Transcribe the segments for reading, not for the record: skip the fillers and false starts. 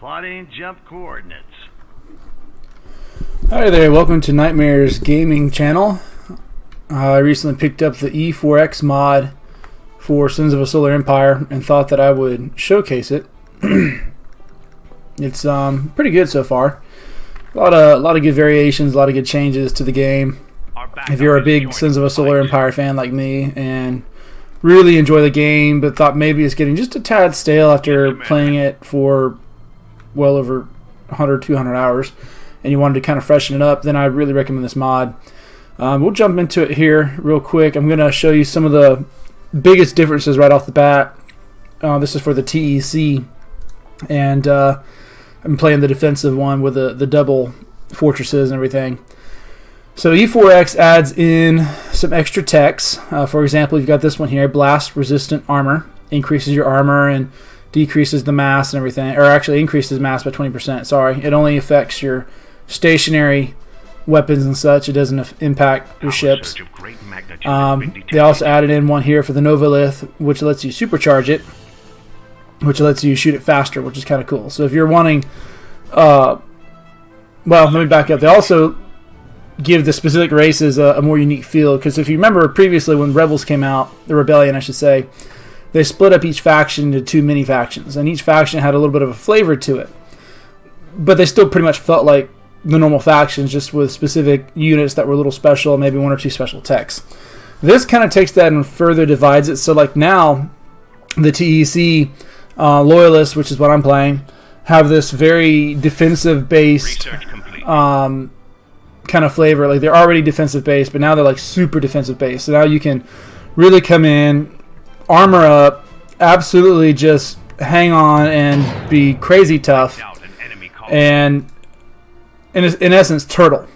Plotting jump coordinates. Hi there, welcome to Nightmare's gaming channel. I recently picked up the E4X mod for Sins of a Solar Empire and thought that I would showcase it. It's pretty good so far. A lot of good variations, a lot of good changes to the game. If you're a big Sins of a Solar Empire fan like me and really enjoy the game but thought maybe it's getting just a tad stale after playing it for well over 100, 200 hours, and you wanted to kind of freshen it up, then I really recommend this mod. We'll jump into it here real quick. I'm going to show you some of the biggest differences right off the bat. This is for the TEC, and I'm playing the defensive one with the double fortresses and everything. So E4X adds in some extra techs. For example, you've got this one here, blast resistant armor. Increases your armor and decreases the mass and everything, or actually increases mass by 20%. Sorry, it only affects your stationary weapons and such. It doesn't impact your ships. They also added in one here for the Loyalist, which lets you supercharge it, which lets you shoot it faster, which is kind of cool. So if you're wanting, well, let me back up. They also give the specific races a more unique feel, because if you remember previously when Rebels came out, the Rebellion I should say, they split up each faction into two mini factions, and each faction had a little bit of a flavor to it. But they still pretty much felt like the normal factions, just with specific units that were a little special, maybe one or two special techs. This kind of takes that and further divides it. So like now, the TEC Loyalists, which is what I'm playing, have this very defensive-based kind of flavor. Like they're already defensive-based, but now they're like super defensive-based. So now you can really come in, armor up, absolutely just hang on and be crazy tough, and in essence turtle.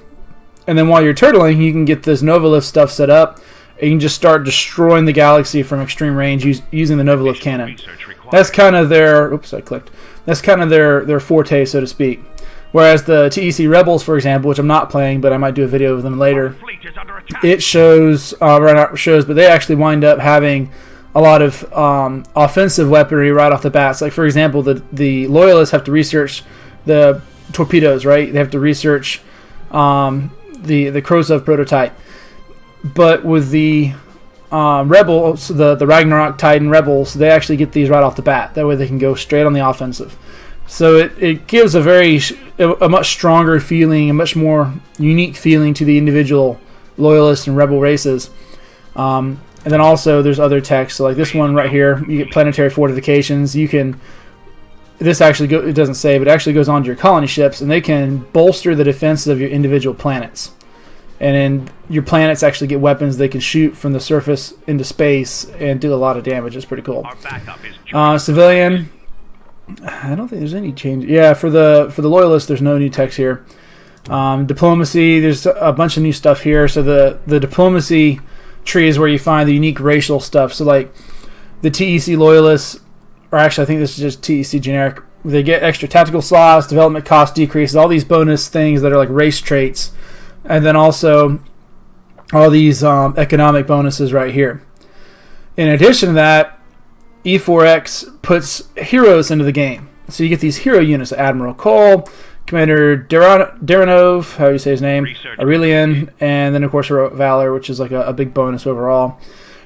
And then while you're turtling, you can get this Loyalist stuff set up, and you can just start destroying the galaxy from extreme range using the Loyalist cannon. That's kind of their that's kind of their forte, so to speak. Whereas the TEC Rebels, for example, which I'm not playing, but I might do a video of them later, it shows but they actually wind up having a lot of offensive weaponry right off the bat. So like for example, the Loyalists have to research the torpedoes, right? They have to research the Krosov prototype. But with the Rebels, the Ragnarok Titan Rebels, they actually get these right off the bat. That way they can go straight on the offensive. So it gives a much stronger feeling, a much more unique feeling to the individual Loyalist and Rebel races. And then also there's other techs. So like this one right here, you get planetary fortifications. You can, this actually it doesn't say, but it actually goes on to your colony ships, and they can bolster the defense of your individual planets. And then your planets actually get weapons they can shoot from the surface into space and do a lot of damage. It's pretty cool. Civilian, I don't think there's any change. Yeah, for the Loyalists, there's no new techs here. Diplomacy, there's a bunch of new stuff here. So the diplomacy tree is where you find the unique racial stuff. So like the TEC Loyalists, or actually I think this is just TEC generic, they get extra tactical slots, development cost decreases, all these bonus things that are like race traits, and then also all these economic bonuses right here. In addition to that, E4X puts heroes into the game. So you get these hero units, Admiral Cole, Commander Daranov, how do you say his name, Aurelian, and then of course Heroic Valor, which is like a big bonus overall.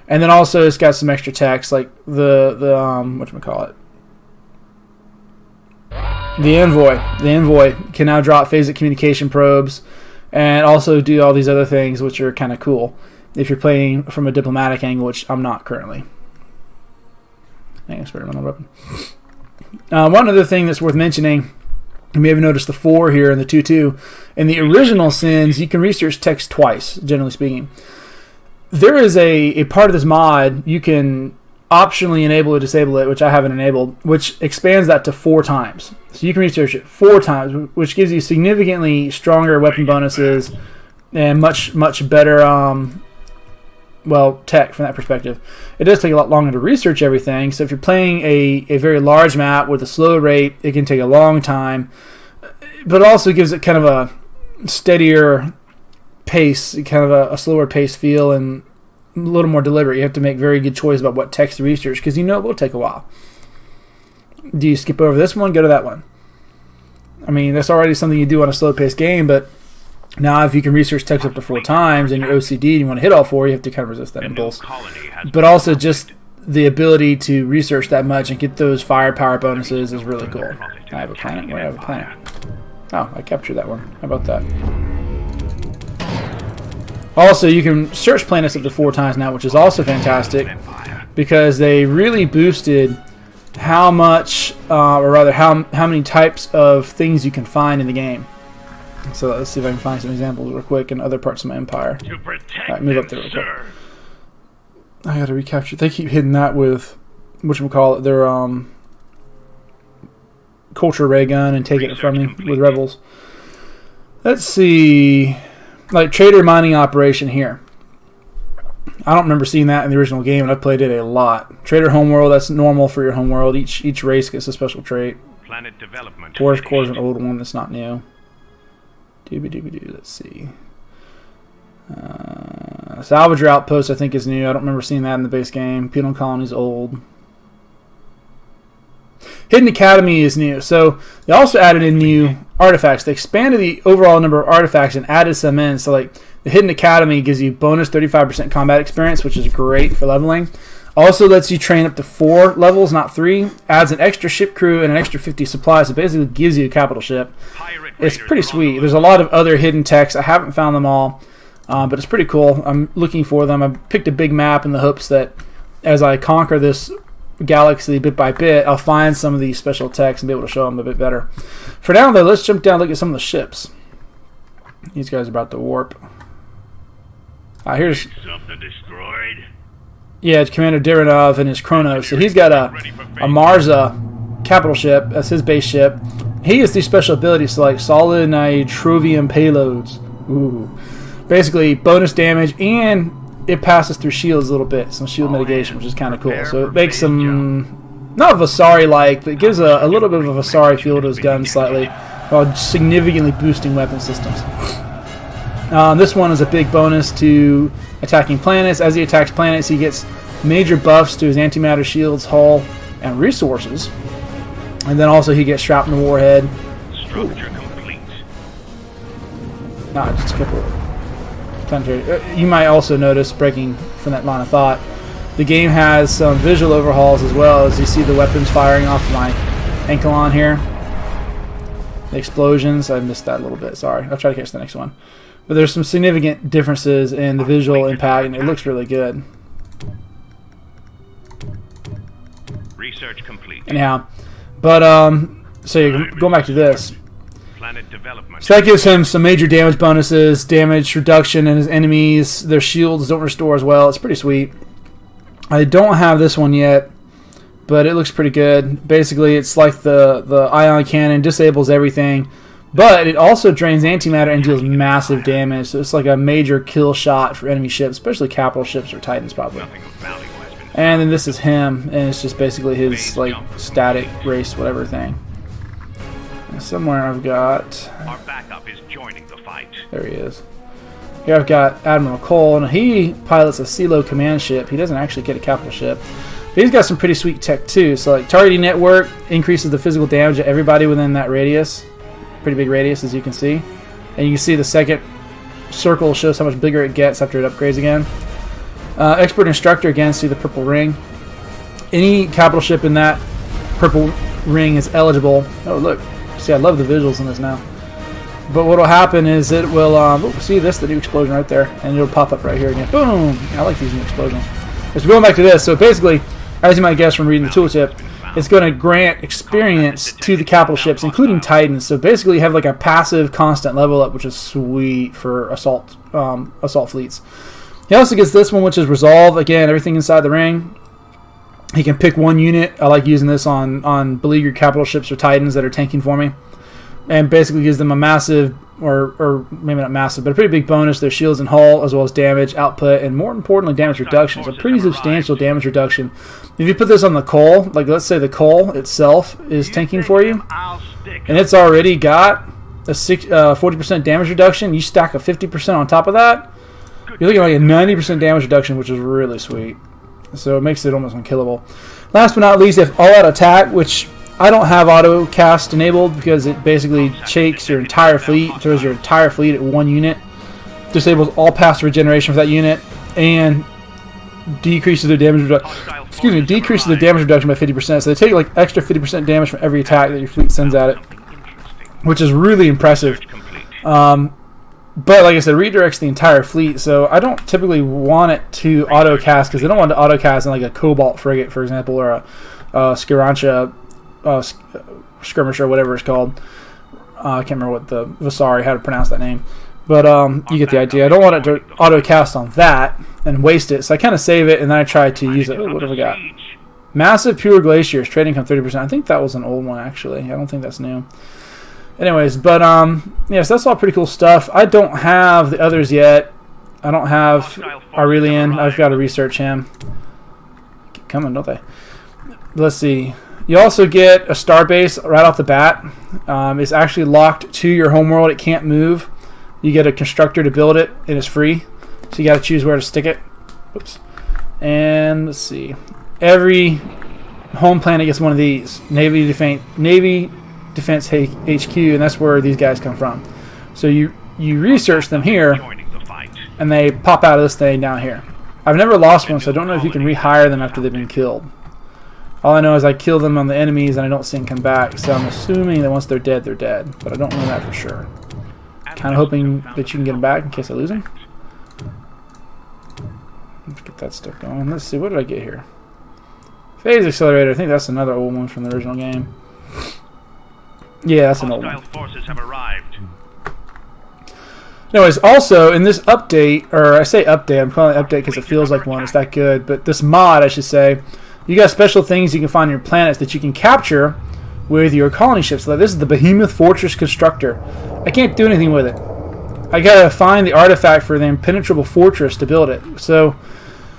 And then also it's got some extra text, like the whatchamacallit, the Envoy. The Envoy can now drop phasic communication probes and also do all these other things, which are kind of cool if you're playing from a diplomatic angle, which I'm not currently. Experimental weapon. One other thing that's worth mentioning, you may have noticed the 4 here and the 2-2. In the original Sins, you can research text twice, generally speaking. There is a part of this mod you can optionally enable or disable it, which I haven't enabled, which expands that to 4 times. So you can research it 4 times, which gives you significantly stronger weapon bonuses and much better tech from that perspective. It does take a lot longer to research everything, so if you're playing a very large map with a slow rate, it can take a long time, but it also gives it kind of a steadier pace, kind of a slower pace feel, and a little more deliberate. You have to make very good choice about what text to research, because you know it will take a while. Do you skip over this one, go to that one? I mean, that's already something you do on a slow-paced game, but now if you can research text up to 4 times and you're OCD and you want to hit all 4, you have to kind of resist that impulse. But also just the ability to research that much and get those firepower bonuses is really cool. I have a planet. Where do I have a planet? Oh, I captured that one. How about that? Also, you can search planets up to 4 times now, which is also fantastic because they really boosted how much, or rather how many types of things you can find in the game. So let's see if I can find some examples real quick in other parts of my empire. Alright, move up there real quick. I gotta recapture. They keep hitting that with, whatchamacallit, their culture ray gun and taking it from me with rebels. Let's see, like trader mining operation here. I don't remember seeing that in the original game, and I played it a lot. Trader homeworld, that's normal for your homeworld. Each race gets a special trait. Planet development. Forest core is an old one that's not new. Let's see. Salvager outpost I think is new. I don't remember seeing that in the base game. Penal colony is old. Hidden Academy is new. So they also added in new artifacts. They expanded the overall number of artifacts and added some in. So like the Hidden Academy gives you bonus 35% combat experience, which is great for leveling. Also lets you train up to 4 levels, not 3. Adds an extra ship crew and an extra 50 supplies. So basically gives you a capital ship. It's pretty sweet. There's a lot of other hidden techs. I haven't found them all, but it's pretty cool. I'm looking for them. I picked a big map in the hopes that as I conquer this galaxy bit by bit, I'll find some of these special techs and be able to show them a bit better. For now, though, let's jump down and look at some of the ships. These guys are about to warp. Here's something destroyed. Yeah, it's Commander Diranov and his Kronos. So he's got a Marza capital ship. That's his base ship. He has these special abilities like solid nitrovium payloads. Ooh. Basically, bonus damage, and it passes through shields a little bit. Some shield mitigation, which is kind of cool. So it makes them not Vasari-like, but it gives a little bit of a Vasari feel to his gun slightly, while significantly boosting weapon systems. This one is a big bonus to attacking planets. As he attacks planets, he gets major buffs to his antimatter shields, hull, and resources. And then also he gets shrapnel warhead. Structure complete. Just a couple. You might also notice, breaking from that line of thought, the game has some visual overhauls as well, as you see the weapons firing off my Ankelon here. The explosions, I missed that a little bit, sorry. I'll try to catch the next one. But there's some significant differences in the visual impact, and it looks really good. Research complete. Anyhow, but so you're going back to this. Planet development. So that gives him some major damage bonuses, damage reduction in his enemies. Their shields don't restore as well. It's pretty sweet. I don't have this one yet, but it looks pretty good. Basically, it's like the ion cannon, disables everything, but it also drains antimatter and deals massive damage. So it's like a major kill shot for enemy ships, especially capital ships or Titans probably. And then this is him, and it's just basically his like static race whatever thing. And somewhere I've got. Our backup is joining the fight. There he is. Here I've got Admiral Cole, and he pilots a CeeLo command ship. He doesn't actually get a capital ship. But he's got some pretty sweet tech too. So like targeting network increases the physical damage of everybody within that radius. Pretty big radius, as you can see. And you can see the second circle shows how much bigger it gets after it upgrades again. Expert instructor, again, see the purple ring. Any capital ship in that purple ring is eligible. Oh look, see I love the visuals in this now. But what will happen is it will, see this, the new explosion right there, and it'll pop up right here again. Boom! I like these new explosions. So going back to this, so basically, as you might guess from reading the tooltip, it's going to grant experience to the capital ships, including Titans. So basically you have like a passive constant level up, which is sweet for assault fleets. He also gets this one, which is Resolve. Again, everything inside the ring. He can pick one unit. I like using this on beleaguered capital ships or Titans that are tanking for me. And basically gives them a massive, or maybe not massive, but a pretty big bonus. Their shields and hull, as well as damage, output, and more importantly, damage reduction. It's a pretty substantial damage reduction. If you put this on the Cole, like let's say the Cole itself is tanking for you, and it's already got a 40% damage reduction, you stack a 50% on top of that, you're looking at like a 90% damage reduction, which is really sweet. So it makes it almost unkillable. Last but not least, if all-out attack, which I don't have auto cast enabled because it basically shakes your entire fleet, throws your entire fleet at one unit, disables all passive regeneration for that unit, and decreases their damage decreases the damage reduction by 50%. So they take like extra 50% damage from every attack that your fleet sends at it, which is really impressive. But like I said, redirects the entire fleet, so I don't typically want it to auto cast because I don't want to auto cast in like a Cobalt frigate, for example, or a Skirancha skirmisher, whatever it's called. I can't remember what the Vasari, how to pronounce that name. But you get the idea. I don't want it to auto cast on that and waste it, so I kind of save it and then I try to use it. Oh, what have we got? Massive Pure Glaciers, trading income 30%. I think that was an old one actually. I don't think that's new. Anyways, but yes, that's all pretty cool stuff. I don't have the others yet. I don't have Aurelian. I've got to research him. Keep coming, don't they? Let's see. You also get a starbase right off the bat. It's actually locked to your homeworld. It can't move. You get a constructor to build it, and it's free. So you got to choose where to stick it. Oops. And let's see. Every home planet gets one of these. Navy Defense HQ, and that's where these guys come from. So you research them here, and they pop out of this thing down here. I've never lost one, so I don't know if you can rehire them after they've been killed. All I know is I kill them on the enemies, and I don't see them come back. So I'm assuming that once they're dead, but I don't know that for sure. Kind of hoping that you can get them back in case I lose them. Let's get that stuff going. Let's see, what did I get here? Phase Accelerator. I think that's another old one from the original game. Yeah, that's an old one. Forces have arrived. Anyways, also in this update, or I say update, I'm calling it update because it feels like one. It's that good. But this mod, I should say, you got special things you can find on your planets that you can capture with your colony ships. So this is the Behemoth Fortress Constructor. I can't do anything with it. I gotta find the artifact for the impenetrable fortress to build it. So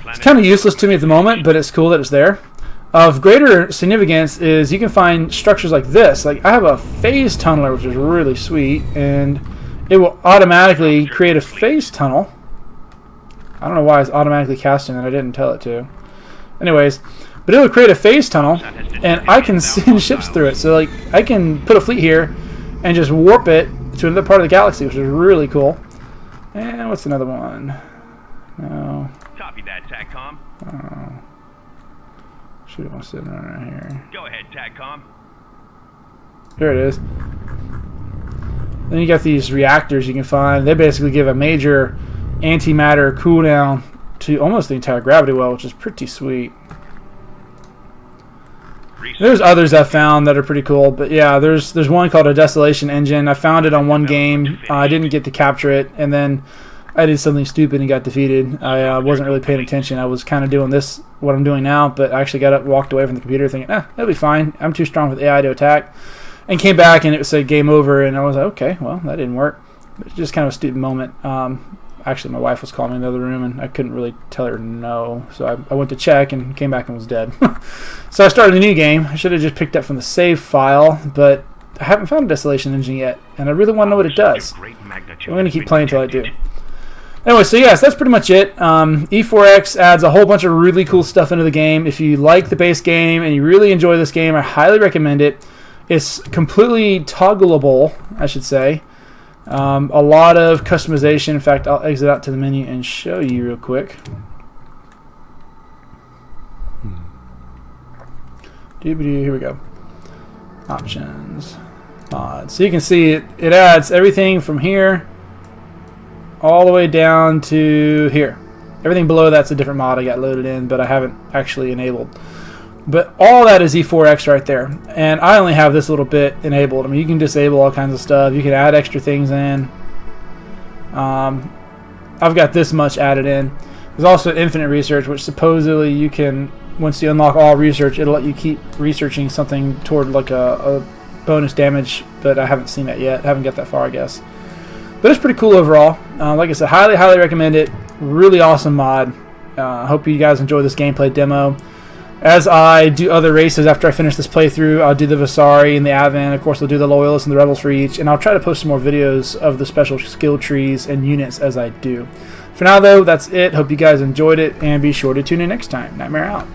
it's kind of useless to me at the moment, but it's cool that it's there. Of greater significance is you can find structures like this. Like I have a phase tunneler, which is really sweet, and it will automatically create a phase tunnel. I don't know why it's automatically casting that. I didn't tell it to. Anyways, but it will create a phase tunnel, and I can send ships through it. So like I can put a fleet here and just warp it to another part of the galaxy, which is really cool. And what's another one? No. Copy that, TACCOM. Oh. Shoot, I'm sitting right here. Go ahead, TACCOM. Here it is. Then you got these reactors you can find. They basically give a major antimatter cooldown to almost the entire gravity well, which is pretty sweet. There's others I found that are pretty cool, but yeah, there's one called a Desolation Engine. I found it on one game. I didn't get to capture it, and then I did something stupid and got defeated. I wasn't really paying attention. I was kind of doing what I'm doing now, but I actually got up, walked away from the computer thinking, that'll be fine. I'm too strong for the AI to attack. And came back and it said game over, and I was like, okay, well, that didn't work. It was just kind of a stupid moment. Actually, my wife was calling me in the other room, and I couldn't really tell her no. So I went to check and came back and was dead. So I started a new game. I should have just picked up from the save file, but I haven't found a Desolation Engine yet, and I really want to know what it does. I'm going to keep playing until I do. Anyway, so yes, that's pretty much it. E4X adds a whole bunch of really cool stuff into the game. If you like the base game and you really enjoy this game, I highly recommend it. It's completely toggleable, I should say. A lot of customization. In fact, I'll exit out to the menu and show you real quick. Here we go. Options. Mods. So you can see it adds everything from here all the way down to here. Everything below that's a different mod I got loaded in, but I haven't actually enabled. But all that is E4X right there. And I only have this little bit enabled. I mean, you can disable all kinds of stuff. You can add extra things in. I've got this much added in. There's also infinite research, which supposedly you can, once you unlock all research, it'll let you keep researching something toward like a bonus damage, but I haven't seen that yet. I haven't got that far, I guess. But it's pretty cool overall. Like I said, highly, highly recommend it. Really awesome mod. I hope you guys enjoy this gameplay demo. As I do other races after I finish this playthrough, I'll do the Vasari and the Advent. Of course, I'll do the Loyalist and the Rebels for each. And I'll try to post some more videos of the special skill trees and units as I do. For now, though, that's it. Hope you guys enjoyed it. And be sure to tune in next time. Nightmare out.